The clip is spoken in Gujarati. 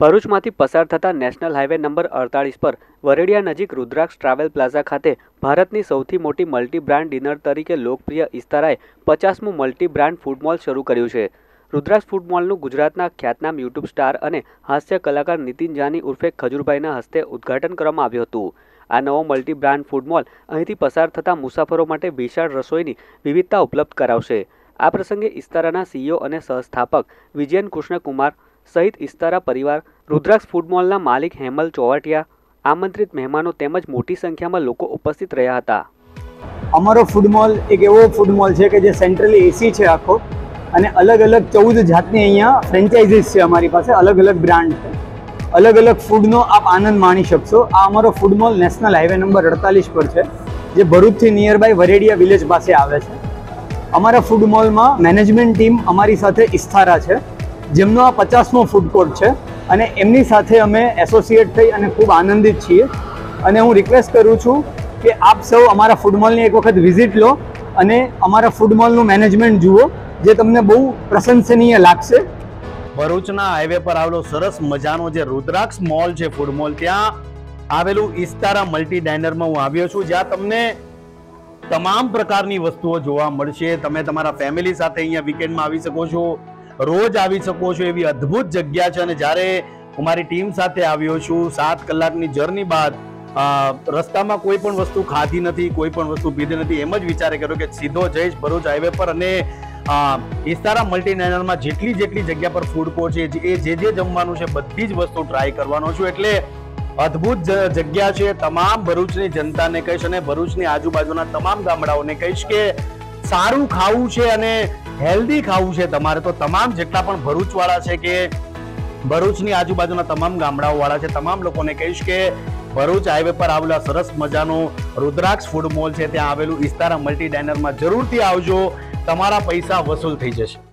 ભરૂચમાંથી પસાર થતા નેશનલ હાઈવે નંબર 48 પર વરેડિયા નજીક રુદ્રાક્ષ ટ્રાવેલ પ્લાઝા ખાતે ભારતની સૌથી મોટી મલ્ટી બ્રાન્ડ ડિનર તરીકે લોકપ્રિય ઇસ્તારાએ 50મું મલ્ટી બ્રાન્ડ ફૂડ મોલ શરૂ કર્યું છે। રુદ્રાક્ષ ફૂડ મોલનું ગુજરાતના ખ્યાતનામ યુટ્યુબ સ્ટાર અને હાસ્ય કલાકાર નીતિન જાની ઉર્ફે ખજૂરભાઈના હસ્તે ઉદ્ઘાટન કરવામાં આવ્યું હતું। આ નવો મલ્ટી બ્રાન્ડ ફૂડ મોલ અહીંથી પસાર થતા મુસાફરો માટે વિશાળ રસોઈની વિવિધતા ઉપલબ્ધ કરાવશે। આ પ્રસંગે ઇસ્તારાના સીઈઓ અને સહસ્થાપક વિજયન કૃષ્ણકુમાર સહિત ઇસ્તારા પરિવાર, રુદ્રાક્ષ ફૂડ મોલના માલિક હેમલ ચોવાટિયા, આમંત્રિત મહેમાનો તેમજ મોટી સંખ્યામાં લોકો ઉપસ્થિત રહ્યા હતા। અમારો ફૂડ મોલ એક એવો ફૂડ મોલ છે કે જે સેન્ટ્રલી એસી છે આખો, અને અલગ અલગ 14 જાતની અહીંયા ફ્રેન્ચાઇઝીસ છે અમારી પાસે, અલગ અલગ બ્રાન્ડ છે, અલગ અલગ ફૂડનો આપ આનંદ માણી શકશો। આ અમારો food mall national highway number 48 પર છે, જે ભરૂચથી નિયર બાય વરેડિયા વિલેજ પાસે આવે છે। અમારા ફૂડ મોલમાં મેનેજમેન્ટ ટીમ અમારી સાથે ઇસ્તારા છે, જેમનો આ 50મો ફૂડ કોર્ટ છે, અને એમની સાથે અમે એસોસિએટ થઈ અને ખૂબ આનંદિત છીએ। અને હું રિક્વેસ્ટ કરું છું કે આપ સૌ અમારા ફૂડ મોલની એક વખત વિઝિટ લો અને અમારા ફૂડ મોલનું મેનેજમેન્ટ જુઓ, જે તમને બહુ પ્રશંસનીય લાગશે। ભરૂચના હાઈવે પર આવેલો સરસ મજાનો જે રુદ્રાક્ષ મોલ છે, ફૂડ મોલ, ત્યાં આવેલું ઇસ્તારા મલ્ટી ડાઇનરમાં હું આવ્યો છું, જ્યાં તમને તમામ પ્રકારની વસ્તુઓ જોવા મળશે। તમે તમારા ફેમિલી સાથે અહીંયા વીકેન્ડમાં આવી શકો છો, રોજ આવી શકો છો, એવી અદ્ભુત જગ્યા છે। અને જ્યારે હું મારી ટીમ સાથે આવ્યો છું 7 કલાકની જર્ની બાદ, રસ્તામાં કોઈ પણ વસ્તુ ખાધી નથી, કોઈ પણ વસ્તુ પીધી નથી, એમ જ વિચારે કર્યો કે સીધો જઈશ ભરૂચ હાઈવે પર અને ઇસ્તારા મલ્ટી ડાઇનરમાં જેટલી જગ્યા પર ફૂડ કોર્ટ છે, એ જે જમવાનું છે બધી જ વસ્તુ ટ્રાય કરવાનો છું। એટલે અદ્ભુત જગ્યા છે। તમામ ભરૂચની જનતાને કહીશ અને ભરૂચની આજુબાજુના તમામ ગામડાઓને કહીશ કે સારું ખાવું છે અને હેલ્ધી ખાવું છે તમારે, તો તમામ જેટલા પણ ભરૂચ વાળા છે કે ભરૂચની આજુબાજુના તમામ ગામડાઓ વાળા છે, તમામ લોકોને કહીશ કે ભરૂચ હાઈવે પર આવેલા સરસ મજાનું રુદ્રાક્ષ ફૂડ મોલ છે, ત્યાં આવેલું ઇસ્તારા મલ્ટી ડાઇનરમાં જરૂરથી આવજો, તમારા પૈસા વસૂલ થઈ જશે।